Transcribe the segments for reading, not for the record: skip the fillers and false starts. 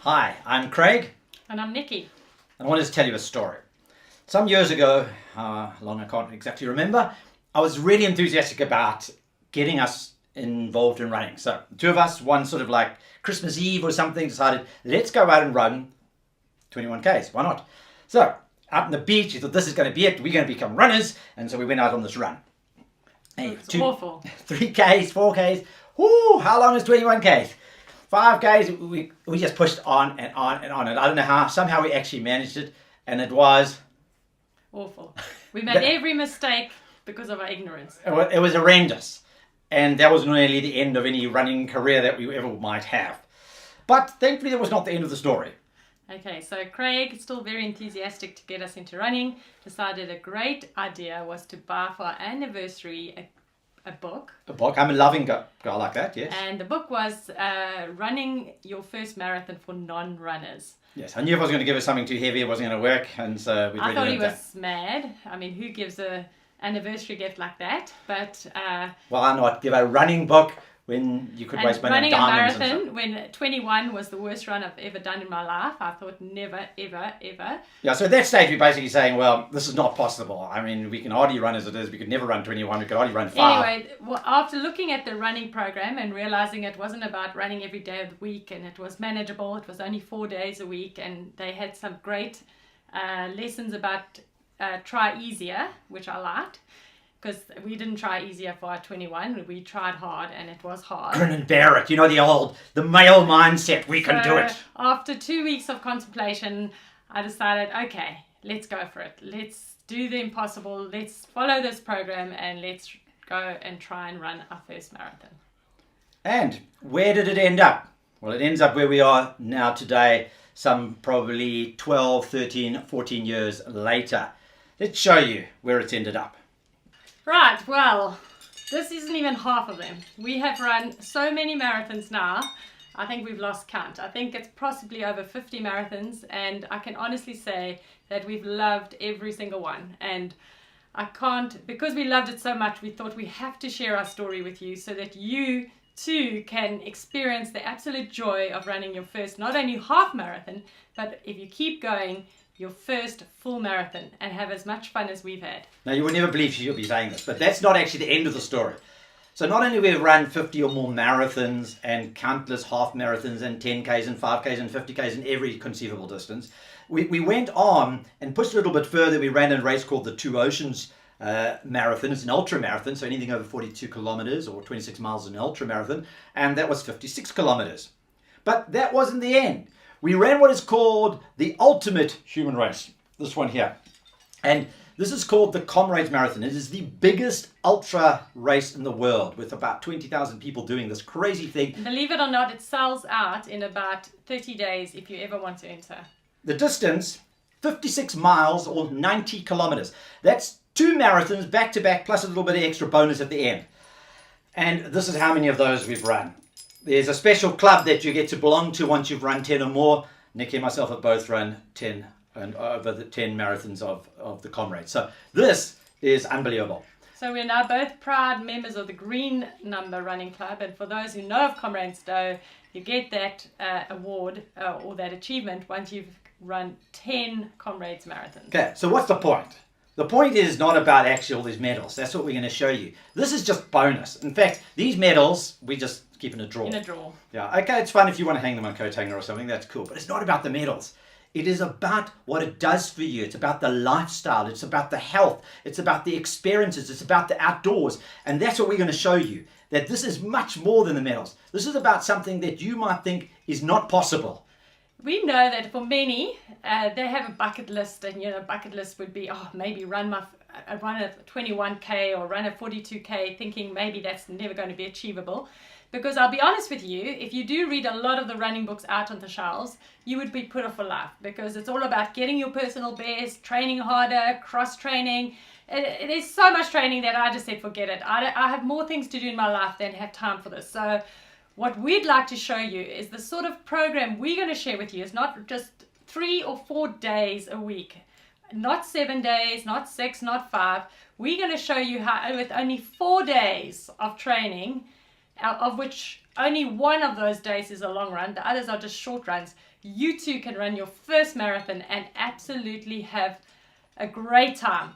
Hi, I'm Craig, And I'm Nikki. and I wanted to tell you a story. Some years ago, how long I can't exactly remember, I was really enthusiastic about getting us involved in running. So the two of us, one sort of like Christmas Eve or something, decided, let's go out and run 21 Ks. Why not? So out on the beach, we thought this is going to be it. We're going to become runners. And so we went out on this run. It's awful. 3 Ks, 4 Ks. Whoo, how long is 21 Ks? 5 Ks, we just pushed on and on and on. And I don't know how, somehow we actually managed it. And it was... Awful. We made every mistake because of our ignorance. It was horrendous. And that was nearly the end of any running career that we ever might have. But thankfully, that was not the end of the story. Okay, so Craig, still very enthusiastic to get us into running, decided a great idea was to buy for our anniversary a book. A book. I'm a loving guy like that, yes. And the book was Running Your First Marathon for Non-Runners. Yes, I knew if I was going to give us something too heavy, it wasn't going to work. And so we I thought he learned was mad. I mean, who gives a anniversary gift like that? But why not give a running book when you could waste money on running a diamonds marathon when 21 was the worst run I've ever done in my life. I thought never, ever, ever. Yeah, so at that stage we're basically saying, well, this is not possible. I mean, we can hardly run as it is. We could never run 21. We could hardly run 5. Anyway, well, after looking at the running program and realizing it wasn't about running every day of the week and it was manageable, it was only 4 days a week, and they had some great lessons about try easier, which I liked. Because we didn't try easier for our 21. We tried hard and it was hard. Grin and bear it. You know, the male mindset. We can do it. After 2 weeks of contemplation, I decided, okay, let's go for it. Let's do the impossible. Let's follow this program and let's go and try and run our first marathon. And where did it end up? Well, it ends up where we are now today, some probably 12, 13, 14 years later. Let's show you where it's ended up. Right, well, this isn't even half of them. We have run so many marathons now, I think we've lost count. I think it's possibly over 50 marathons, and I can honestly say that we've loved every single one. And I can't, because we loved it so much, we thought we have to share our story with you so that you too can experience the absolute joy of running your first, not only half marathon, but if you keep going, your first full marathon, and have as much fun as we've had. Now, you would never believe she'll be saying this, but that's not actually the end of the story. So not only we've run 50 or more marathons and countless half marathons and 10Ks and 5Ks and 50Ks in every conceivable distance, we went on and pushed a little bit further. We ran a race called the Two Oceans Marathon. It's an ultra marathon, so anything over 42 kilometers or 26 miles is an ultra marathon, and that was 56 kilometers. But that wasn't the end. We ran what is called the ultimate human race, this one here. And this is called the Comrades Marathon. It is the biggest ultra race in the world, with about 20,000 people doing this crazy thing. Believe it or not, it sells out in about 30 days if you ever want to enter. The distance, 56 miles or 90 kilometers. That's 2 marathons back to back, plus a little bit of extra bonus at the end. And this is how many of those we've run. There's a special club that you get to belong to once you've run 10 or more. Nikki and myself have both run 10 and over the 10 marathons of the Comrades. So this is unbelievable. So we're now both proud members of the Green Number Running Club. And for those who know of Comrades Stowe, you get that award or that achievement once you've run 10 Comrades marathons. Okay, so what's the point? The point is not about actually all these medals. That's what we're going to show you. This is just bonus. In fact, these medals, we just keep in a drawer. In a drawer. Yeah, okay, it's fun if you want to hang them on a coat hanger or something. That's cool. But it's not about the medals. It is about what it does for you. It's about the lifestyle. It's about the health. It's about the experiences. It's about the outdoors. And that's what we're going to show you. That this is much more than the medals. This is about something that you might think is not possible. We know that for many, they have a bucket list, and bucket list would be, maybe run a 21K or run a 42K, thinking maybe that's never going to be achievable. Because I'll be honest with you, if you do read a lot of the running books out on the shelves, you would be put off for life, because it's all about getting your personal best, training harder, cross-training. It is so much training that I just said, forget it. I have more things to do in my life than have time for this. So what we'd like to show you is the sort of program we're going to share with you. It's not just 3 or 4 days a week, not 7 days, not 6, not 5. We're going to show you how, with only 4 days of training, of which only one of those days is a long run, the others are just short runs, you too can run your first marathon and absolutely have a great time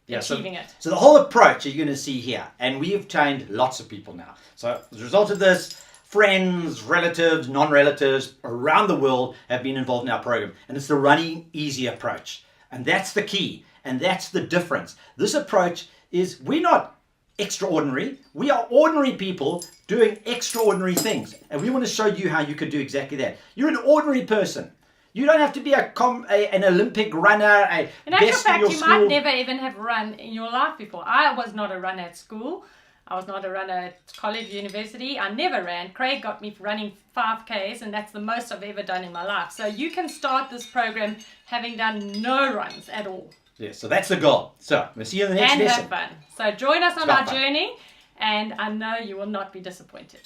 achieving it. So the whole approach you're going to see here, and we have trained lots of people now. So as a result of this, friends, relatives, non-relatives around the world have been involved in our program. And it's the running easy approach. And that's the key. And that's the difference. This approach is, we're not extraordinary. We are ordinary people doing extraordinary things. And we want to show you how you can do exactly that. You're an ordinary person. You don't have to be an Olympic runner, in actual fact, you might never even have run in your life before. I was not a runner at school. I was not a runner at college, university. I never ran. Craig got me running 5Ks, and that's the most I've ever done in my life. So you can start this program having done no runs at all. Yes, so that's the goal. So we'll see you in the next lesson. And have fun. So join us on our journey, and I know you will not be disappointed.